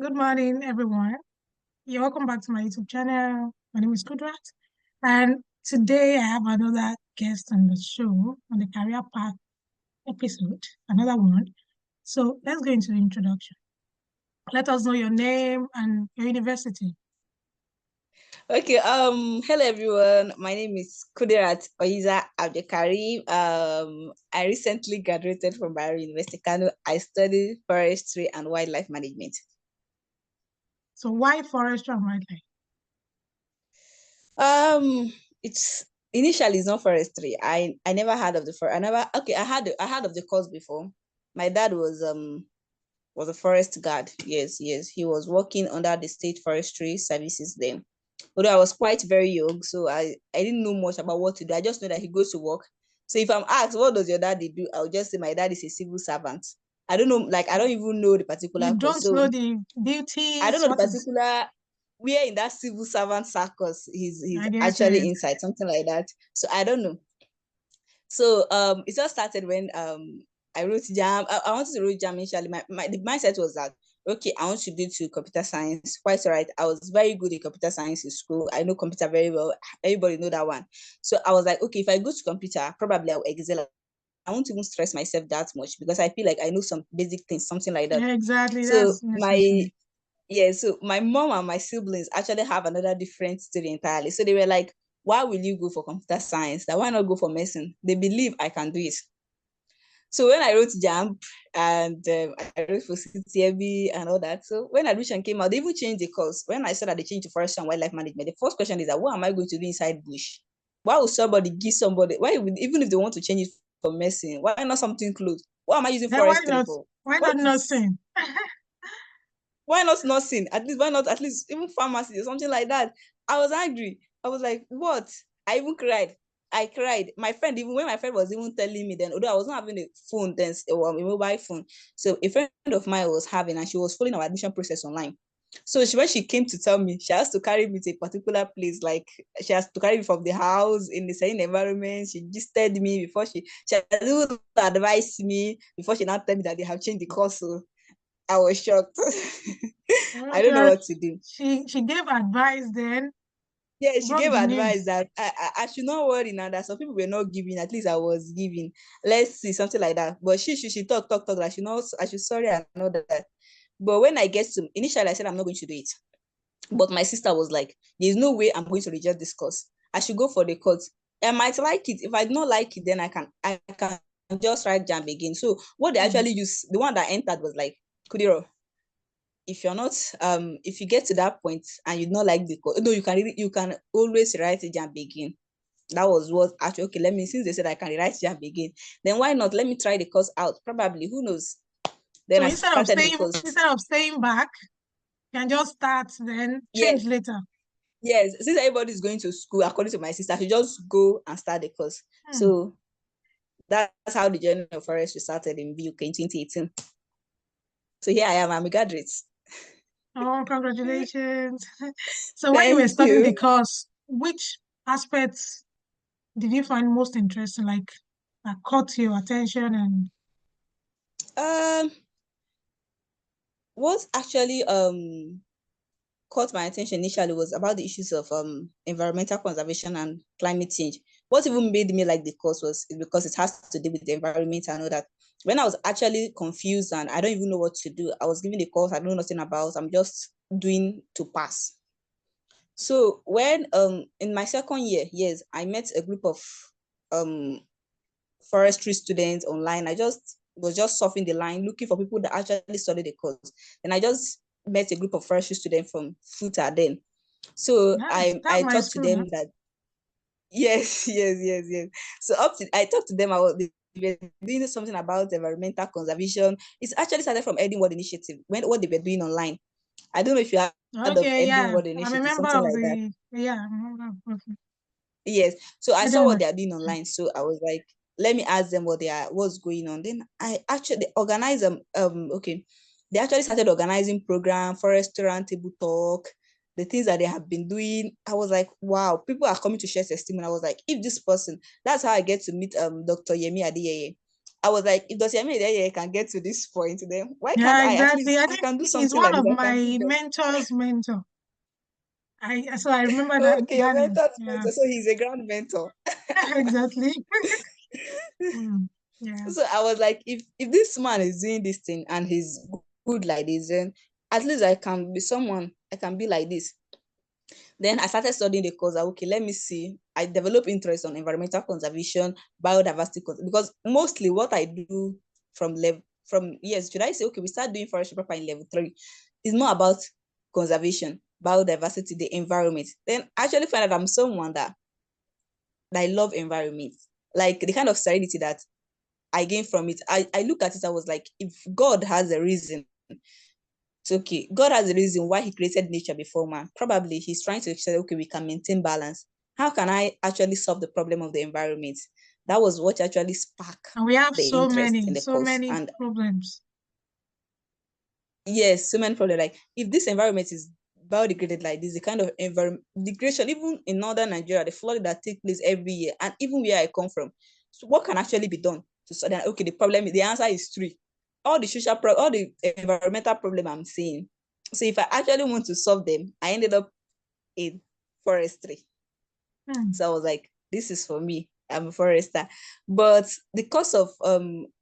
Good morning, everyone. You're welcome back to my YouTube channel. My name is Kudrat, and today I have another guest on the show on the career path episode, another one. So let's go into the introduction. Let us know your name and your university. Okay, hello everyone. My name is Kudirat Oiza Abdekarim. I recently graduated from Bayero University, Kano. I studied forestry and wildlife management. So why forestry and wildlife? It's initially it's not forestry. I never heard of the for I never okay, I heard of the course before. My dad was a forest guard. Yes, yes. He was working under the state forestry services then. Although I was quite very young, so I didn't know much about what to do. I just know that he goes to work. So if I'm asked, what does your daddy do? I'll just say my dad is a civil servant. I don't know, like I don't even know the You particular course. don't know So the I don't duties. know the What is? particular where in that civil servant circus he's I get actually it. inside, something like that. So I don't know. So it just started when I wrote jam. I wanted to write jam initially. The mindset was that okay, I want to do to computer science. Quite all right. I was very good in computer science in school. I know computer very well. Everybody know that one. So I was like, okay, if I go to computer, probably I'll excel. I won't even stress myself that much because I feel like I know some basic things, something like that. Yeah, exactly. So That's necessary. so my mom and my siblings actually have another different story entirely. So they were like, why will you go for computer science? That why not go for medicine? They believe I can do it. So when I wrote JAMP and I wrote for CTMB and all that, so when admission came out, they even changed the course. When I saw that they changed to forestry and wildlife management, the first question is that what am I going to do inside bush? Why would somebody give somebody, why would, even if they want to change it for medicine, why not something close? What am I using Then why forestry not? for? Why What not is nursing? why not nursing? At least why not at least even pharmacy or something like that? I was angry. I was like, what? I even cried. I cried. My friend, even when my friend was even telling me then, although I was not having a phone then, or a mobile phone. So a friend of mine was having, and she was following our admission process online. So when she came to tell me, she has to carry me to a particular place, like she has to carry me from the house in the same environment. She just told me before she advised me before she now tell me that they have changed the course. So I was shocked. I don't know Okay. what to do. She gave advice then, Yeah, she broke gave the advice news. that I should not worry now that some people were not giving, at least I was giving. Let's see, something like that. But she talk, I should sorry and all that. But when I get to initially I said I'm not going to do it. But my sister was like, there's no way I'm going to reject this course. I should go for the course. I might like it. If I don't like it, then I can just write jam again. So what they Hmm. actually use, the one that entered was like, Kudiro, if you're not if you get to that point and you don't like the course, no, you can always write it and begin. That was what actually okay. Let me since they said I can rewrite it and begin, then why not? Let me try the course out. Probably, who knows? Then So I started the course. instead of staying back, you can just start then change Yes, later. yes. Since everybody's going to school, according to my sister, she just go and start the course. Hmm. So that's how the journey of forestry started in BUK in 2018. So here I am. I'm a graduate. Oh, congratulations. So when you were Thank studying the you. course, which aspects did you find most interesting, like that caught your attention and Um, what actually caught my attention initially was about the issues of environmental conservation and climate change. What even made me like the course was because it has to do with the environment and all that. When I was actually confused and I don't even know what to do, I was given the course I know nothing about. I'm just doing to pass. So when in my second year, yes, I met a group of um forestry students online. I just was just surfing the line looking for people that actually study the course. And I just met a group of forestry students from FUTA then. So nice. I That's I my talked to school now. them that yes, yes. So up to I talked to them about they were doing something about environmental conservation. It's actually started from Edward Initiative when what they were doing online. I don't know if you have heard of Okay, yeah. Edward I'm a Initiative, member something of like that. the yeah, I'm a member of Yes. So I I saw don't what know. they are doing online. So I was like, let me ask them what's going on. Then I actually organized okay. They actually started organizing program, forest table talk, the things that they have been doing. I was like, wow, people are coming to share testimony. I was like, if this person, that's how I get to meet Dr. Yemi Adeyeye. I was like, if Dr. Yemi can get to this point, then why can't Yeah, I at exactly. least, I I think can do he's something one like this. of I can do my this. mentor's mentor. I remember Okay, your that name. mentor's Yeah, mentor, so he's a grand mentor. exactly. Yeah. So I was like, if this man is doing this thing and he's good like this, then at least I can be someone, I can be like this. Then I started studying the course. Okay, let me see. I developed interest on environmental conservation, biodiversity, because mostly what I do yes, should I say, okay, we start doing forestry proper in level 3. It's more about conservation, biodiversity, the environment. Then I actually find that I'm someone that I love environment, like the kind of serenity that I gain from it. I look at it, I was like, if God has a reason, it's okay. God has a reason why he created nature before man. Probably he's trying to say, okay, we can maintain balance. How can I actually solve the problem of the environment? That was what actually sparked And we have the interest in the so course. many And problems. yes, so many problems. Like if this environment is biodegraded like this, the kind of environment degradation, even in northern Nigeria, the flooding that takes place every year, and even where I come from. So what can actually be done to solve that? Okay, the answer is 3. All the environmental problem I'm seeing. So if I actually want to solve them, I ended up in forestry. So I was like, this is for me. I'm a forester. But the course of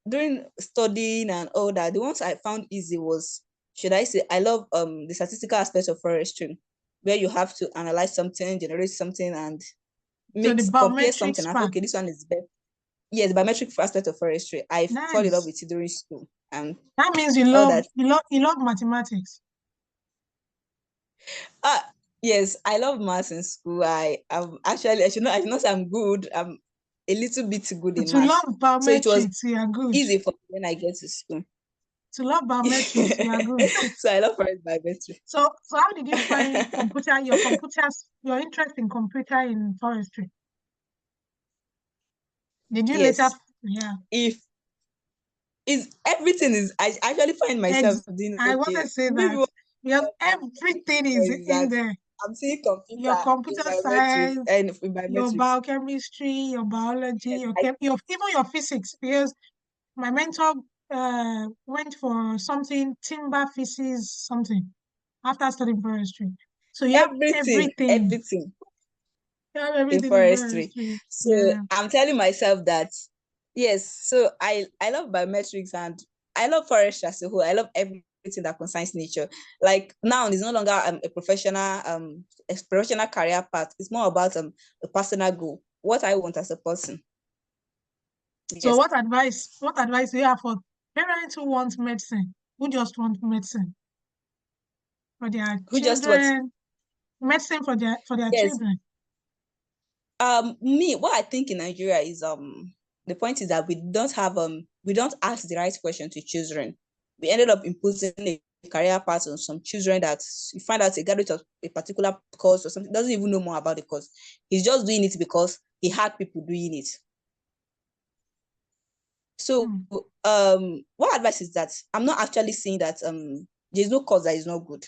during studying and all that, the ones I found easy was, should I say, I love the statistical aspect of forestry, where you have to analyze something, generate something, and So the compare something. biometrics I thought, part, okay, this one is better. Yes, biometric aspect of forestry. I fall in love nice. with it during school and That means all that. you love mathematics. Uh, yes, I love maths in school. I'm actually, I should not say I'm good. I'm a little bit good in To maths. love So it was biometrics, you are good. easy for me when I get to school. To love biometrics, you are good. So I love forest biometry. So how did you find your interest in computer in forestry? Did you later, Yes. yeah, If is everything is I actually find myself doing I want okay. to say Maybe that what because I'm everything sure is is in that there. I'm seeing Your computer in computer biometrics science, and in your biometrics. biochemistry, your biology, Yes, I, even your physics. Because my mentor went for something timber physics something after studying forestry. So you have everything, everything. everything. You have In everything in forestry. forestry. So Yeah. I'm telling myself that yes, so I love biometrics and I love forestry as a whole. I love everything that concerns nature. Like now it's no longer a professional career path. It's more about a personal goal. What I want as a person. So Yes. what advice do you have for parents who want medicine, who just want medicine for their Who just what? children, medicine for their Yes. children? Me, what I think in Nigeria is the point is that we don't ask the right question to children. We ended up imposing a career path on some children that you find out a graduate of a particular course or something, doesn't even know more about the course. He's just doing it because he had people doing it. So Hmm. what advice is that? I'm not actually saying that there's no course that is not good.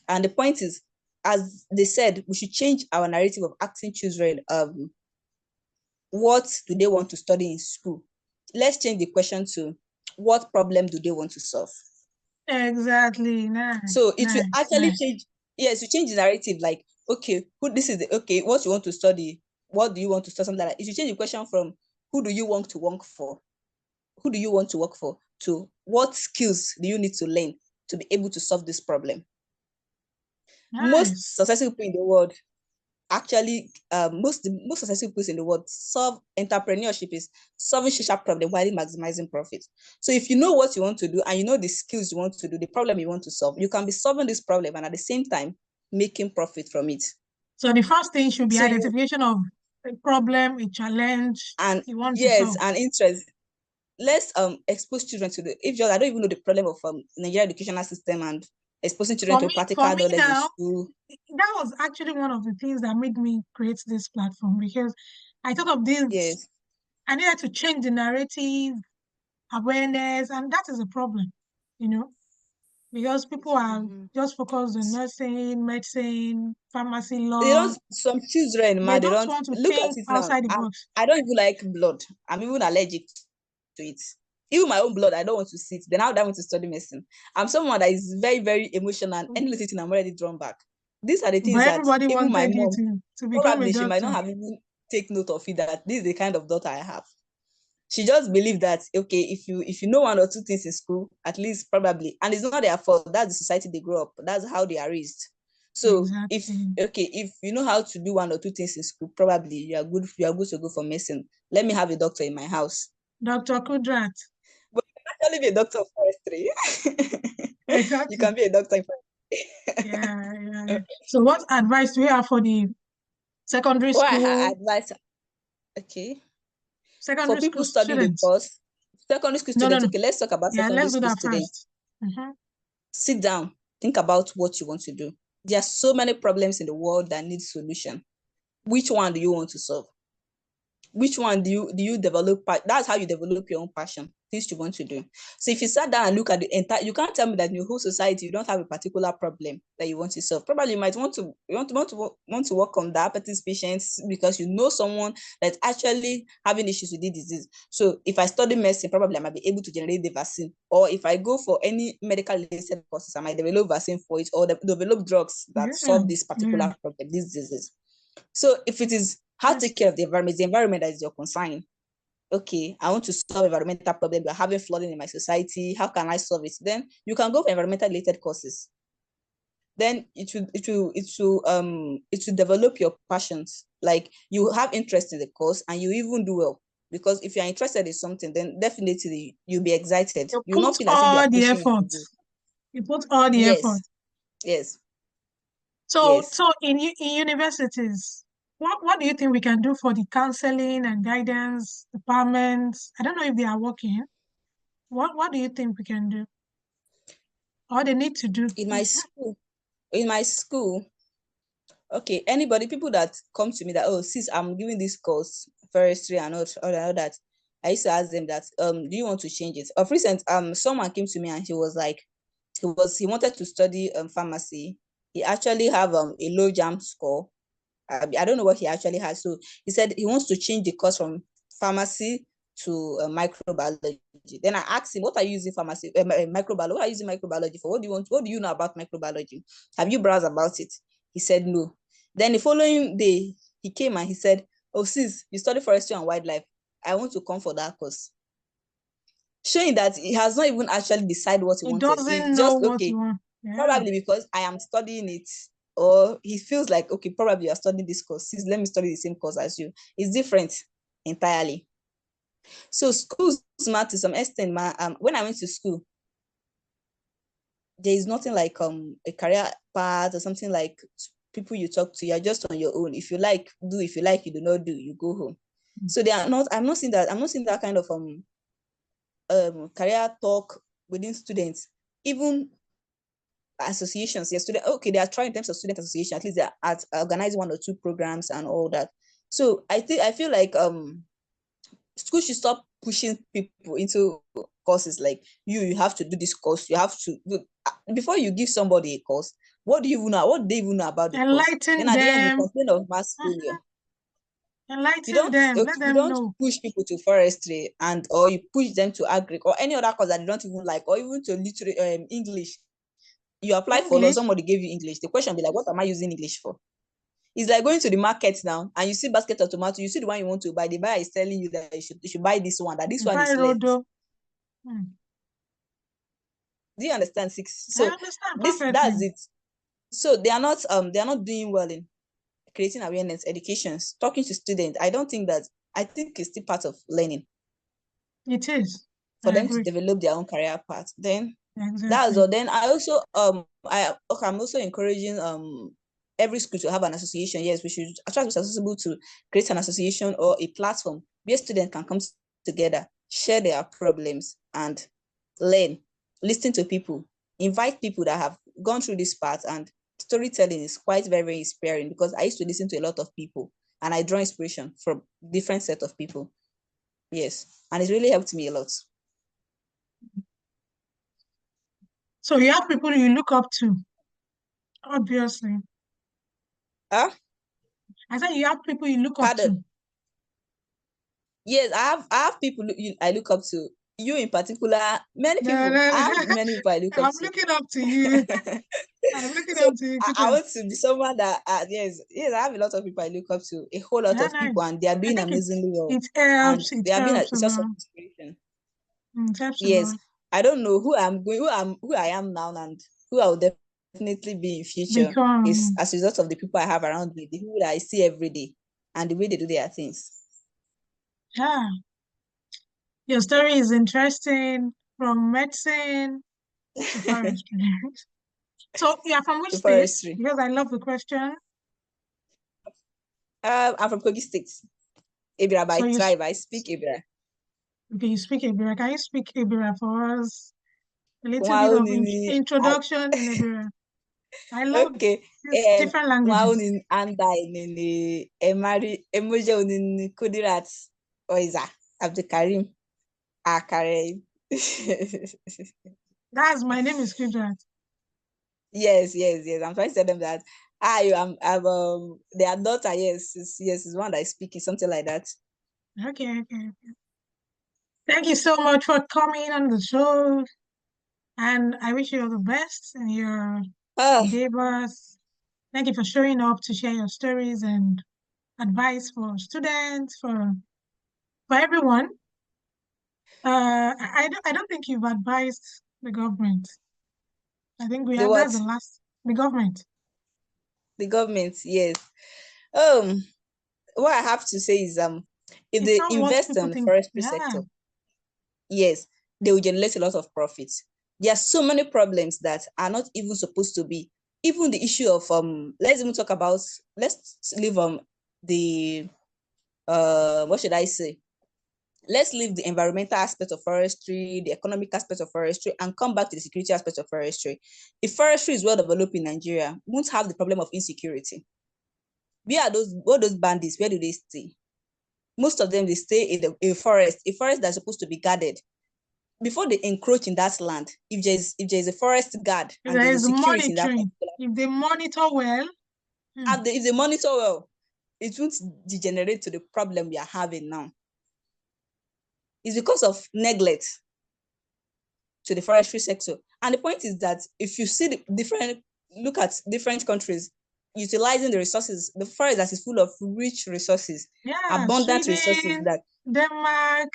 And the point is, as they said, we should change our narrative of asking children what do they want to study in school. Let's change the question to what problem do they want to solve. Exactly. Nice, So it will nice, actually nice. change. Yes, you change the narrative. Like, okay, what you want to study. What do you want to study? Something like that. If you change the question from who do you want to work for, who do you want to work for, to what skills do you need to learn to be able to solve this problem. Most Nice. successful people in the world actually the most successful people in the world solve entrepreneurship is solving social problem while maximizing profit. So if you know what you want to do and you know the skills you want to do, the problem you want to solve, you can be solving this problem and at the same time making profit from it. So the first thing should be So you identification of a problem, a challenge and you want to yes, solve. and interest. Let's expose children to the if just I don't even know the problem of Nigerian educational system and exposing children to For practical me knowledge in now, school. that was actually one of the things that made me create this platform because I thought of this. Yes. I needed to change the narrative, awareness, and that is a problem, you know, because people are Mhm. just focused on nursing, medicine, pharmacy, They law. don't some children They man, they don't don't want to look at think it now. outside the box. I don't even like blood. I'm even allergic to it. Even my own blood, I don't want to see it. Then how would I want to study medicine? I'm someone that is very, very emotional, and any little thing I'm already drawn back. These are the things But that everybody even my wanted you mom, to become a probably she might doctor. not have even take note of it, that this is the kind of daughter I have. She just believed that, okay, if you know one or two things in school, at least probably, and it's not their fault, that's the society they grow up, that's how they are raised. So Exactly. if you know how to do one or two things in school, probably you are good to go for medicine. Let me have a doctor in my house. Dr. Kudrat. But you can actually be a doctor of forestry. You Exactly. can be a doctor in forestry. Yeah, yeah, yeah. So what advice do you have for the secondary What I school advise, okay, for secondary school people studying the students? course, secondary school No, no, students, no. okay, let's talk about Yeah, secondary let's do school that students. first. Mm-hmm. Sit down, think about what you want to do. There are so many problems in the world that need solution. Which one do you want to solve? Which one do you develop? That's how you develop your own passion, things you want to do. So if you sat down and look at the entire, you can't tell me that in your whole society you don't have a particular problem that you want to solve. Probably you might want to work on diabetes patients because you know someone that's actually having issues with the disease. So if I study medicine, probably I might be able to generate the vaccine. Or if I go for any medical related courses, I might develop vaccine for it, or develop drugs that Yeah, solve this yeah. particular problem, this disease. So if it is how to That's take care of the environment that is your concern. Okay, I want to solve environmental problem. We're having flooding in my society. How can I solve it? Then you can go for environmental related courses. Then it will develop your passions. Like you have interest in the course and you even do well. Because if you're interested in something, then definitely you'll be excited. you You'll put not feel as if they are all the pushing you effort. to do. You put all the effort. Yes, yes, So, yes. so in universities, what do you think we can do for the counseling and guidance departments? I don't know if they are working. What do you think we can do? Or they need to do? In my school, in my school, okay, anybody, people that come to me that, oh, sis, I'm giving this course, forestry and all that, I used to ask them that, do you want to change it? Of recent, someone came to me and he was like, he wanted to study pharmacy. He actually have a low jam score. I don't know what he actually has. So he said he wants to change the course from pharmacy to microbiology. Then I asked him, what are you using pharmacy, microbiology? What are you using microbiology for? What do you know about microbiology? Have you browsed about it? He said no. Then the following day, he came and he said, oh, sis, you study forestry and wildlife. I want to come for that course. Showing that he has not even actually decided what he It wanted. doesn't It's know just, what okay, you want. Yeah. probably because I am studying it, or he feels like, okay, probably you're studying this course, sis, let me study the same course as you. It's different entirely. So schools matter to some extent. When I went to school, there is nothing like a career path or something like people you talk to. You're just on your own. If you like, do. If you like, you do not do. You go home. So they are not. I'm not seeing that. I'm not seeing that kind of career talk within students. Even associations, yes, student. Okay, they are trying in terms of student association. At least they are at organizing one or two programs and all that. So I feel like school should stop pushing people into courses like you have to do this course, you have to do, before you give somebody a course, what do you even know, what do they even know about the course? Then Enlighten at the end you them. complain of mass failure. Mhm. Enlighten them. Let You them don't know. push people to forestry, and or you push them to agric or any other course that they don't even like, or even to literary English. You apply for law, English. somebody gave you English, the question will be like, what am I using English for? It's like going to the market now and you see basket of tomato, you see the one you want to buy, the buyer is telling you that you should buy this one, that this one is less. Rodo. Hmm. Do you understand? Six. I So understand this that's perfectly. it. So they are not doing well in creating awareness, educations, talking to students. I think it's still part of learning It is. for I them to agree. develop their own career path. Then that's Exactly. all. Then I also I'm also encouraging every school to have an association. Yes, we should try to be accessible to create an association or a platform where students can come together, share their problems, and learn, listen to people, invite people that have gone through this path. And storytelling is quite very, very inspiring because I used to listen to a lot of people and I draw inspiration from different set of people. Yes, and it really helped me a lot. So you have people you look up to, obviously. Ah, I said you have people you look up pardon. to. Yes, I have people I look up to. You in particular, many No, people. no, I have no. many people I look up I'm to. looking up to you. I'm looking So up to you, I Kuta. want to be someone that yes, I have a lot of people I look up to, a whole lot Yeah, of people, nice. and they are I doing think amazingly well. it And helps. It they have been helps a a source of lot. inspiration. It helps a Yes, lot. I don't know who I am now, and who I will definitely be in future is Become, as a result of the people I have around me, the people that I see every day, and the way they do their things. yeah. Your story is interesting from medicine to forestry. So you're from which To state? forestry. Because I love the question. I'm from Kogi State. Ibira by So tribe. I speak Ibira. okay, you speak Ibira. Can you speak Ibira for us? A little bit Wow, of Nini. introduction in Ibira. I love Okay. these different Wow, languages. Nini Andai Nini Emari Emoja Nini Kudirat Oiza Abdikarim Akare. That's my name is Kudrat. Yes. I'm trying to tell them that I'm their daughter, is one that is speaking, something like that. Okay. Thank you so much for coming on the show, and I wish you all the best in your Oh, endeavors. Thank you for showing up to share your stories and advice for students, for everyone. I don't think you've advised the government. I think the that's the what? last the government. The government, yes. What I have to say is if It's they not what invest people in the think. forestry Yeah, sector, yes, they will generate a lot of profits. There are so many problems that are not even supposed to be. Even the issue of let's even talk about, let's leave the what should I say? Let's leave the environmental aspect of forestry, the economic aspect of forestry, and come back to the security aspect of forestry. If forestry is well developed in Nigeria, we won't have the problem of insecurity. Where are those bandits? Where do they stay? Most of them, they stay in a forest that's supposed to be guarded. Before they encroach in that land, if there's a forest guard if and there there's a is security in that monitoring, particular, if they monitor well, hmm, if they monitor well, it won't degenerate to the problem we are having now. It's because of neglect to the forestry sector. And the point is that if you see look at different countries utilizing the resources, the forest that is full of rich resources, yeah, abundant resources, Sweden, that Denmark,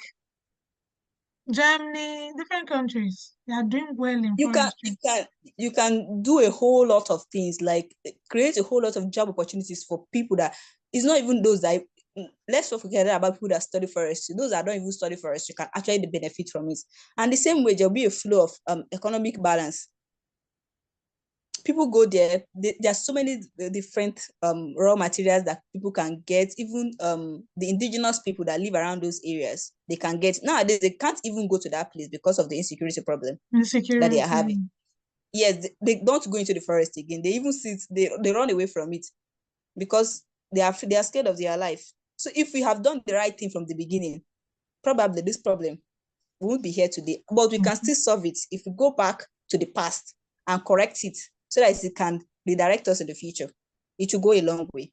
Germany, different countries, they are doing well in you can you forestry. can you can do a whole lot of things, like create a whole lot of job opportunities for people that it's not even those that let's not forget about people that study forestry. Those that don't even study forestry can actually benefit from it. And the same way, there'll be a flow of economic balance. People go there. There's so many different raw materials that people can get. Even the indigenous people that live around those areas, they can get. Nowadays, they can't even go to that place because of the insecurity problem that they are having. Insecurity. Yes, they don't go into the forest again. They even sit, they run away from it because they are scared of their life. So if we have done the right thing from the beginning, probably this problem won't be here today. But we can Mhm. still solve it if we go back to the past and correct it so that it can redirect us in the future. It will go a long way.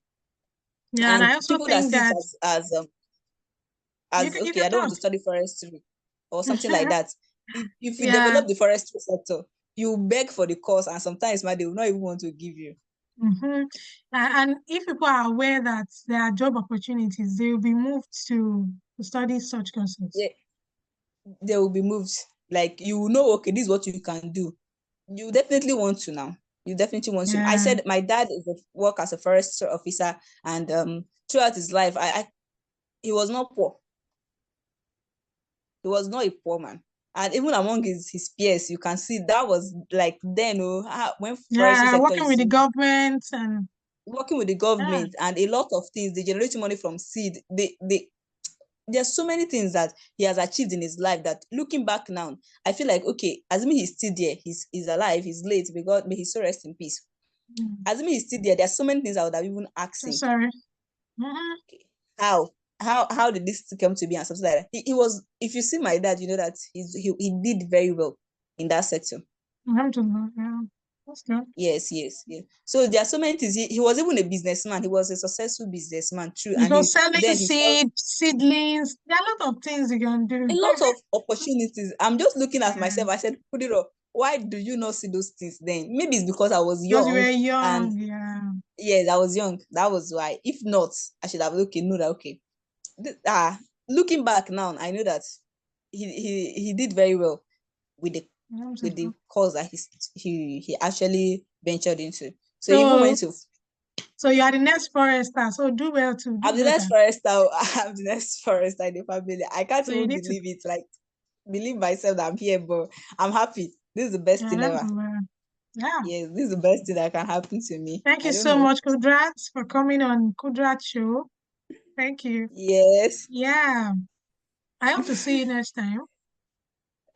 Yeah, and I And also people that think see it that as you okay, can I don't want talk. to study forestry or something like that. If you Yeah. develop the forestry sector, you beg for the course, and sometimes they will not even want to give you. Mm-hmm. And if people are aware that there are job opportunities, they will be moved to study such courses. Yeah, they will be moved. Like you will know, okay, this is what you can do. You definitely want to now. You definitely want to. I Yeah. said my dad is a work as a forestry officer, and throughout his life, he was not poor. He was not a poor man. And even among his peers, you can see that was like then, when forestry Yeah, sector working with is the government and working with the yeah, government and a lot of things, they generate money from seed. There's so many things that he has achieved in his life that looking back now, I feel like, okay, assuming he's still there, he's alive, he's late, may his soul rest in peace. mm, Assuming he's still there, there's so many things I would have even asked so him. sorry. Mhm. Okay, how did this come to be and something like that. He was, if you see my dad, you know that he did very well in that sector. Alhamdulillah, yeah. That's good. Yes. So there are so many things. He was even a businessman. He was a successful businessman, true. And Because selling then he saw seedlings, there are a lot of things you can a do. lot of opportunities. I'm just looking at Yeah. myself. I said, put it up. Why do you not see those things then? Maybe it's because I was Because you young, were and young, yeah. yes, I was young. That was why. If not, I should have know that okay. Looking back now, I know that he did very well with the course that he actually ventured into. So he even went to So you are the next forester. So do well to do I'm the better. next forester. I'm the next forester in the family. I can't So you even need to. believe it. Like believe myself that I'm here, but I'm happy. This is the best Yeah, thing that's ever. well. Yeah. Yes, this is the best thing that can happen to me. Thank I you don't so know. much, Kudrat, for coming on Kudrat Show. Thank you. Yes. Yeah. I hope to see you next time.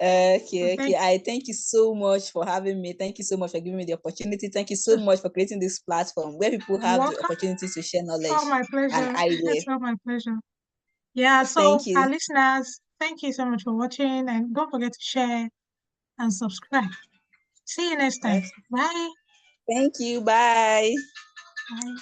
So Okay. I thank you so much for having me. Thank you so much for giving me the opportunity. Thank you so so much for creating this platform where people you're have the welcome. opportunity to share It's knowledge all my and pleasure. idea. It's all my pleasure. Yeah, so Thank you. our listeners, thank you so much for watching and don't forget to share and subscribe. See you next time. Bye. Thank you. Bye. Bye.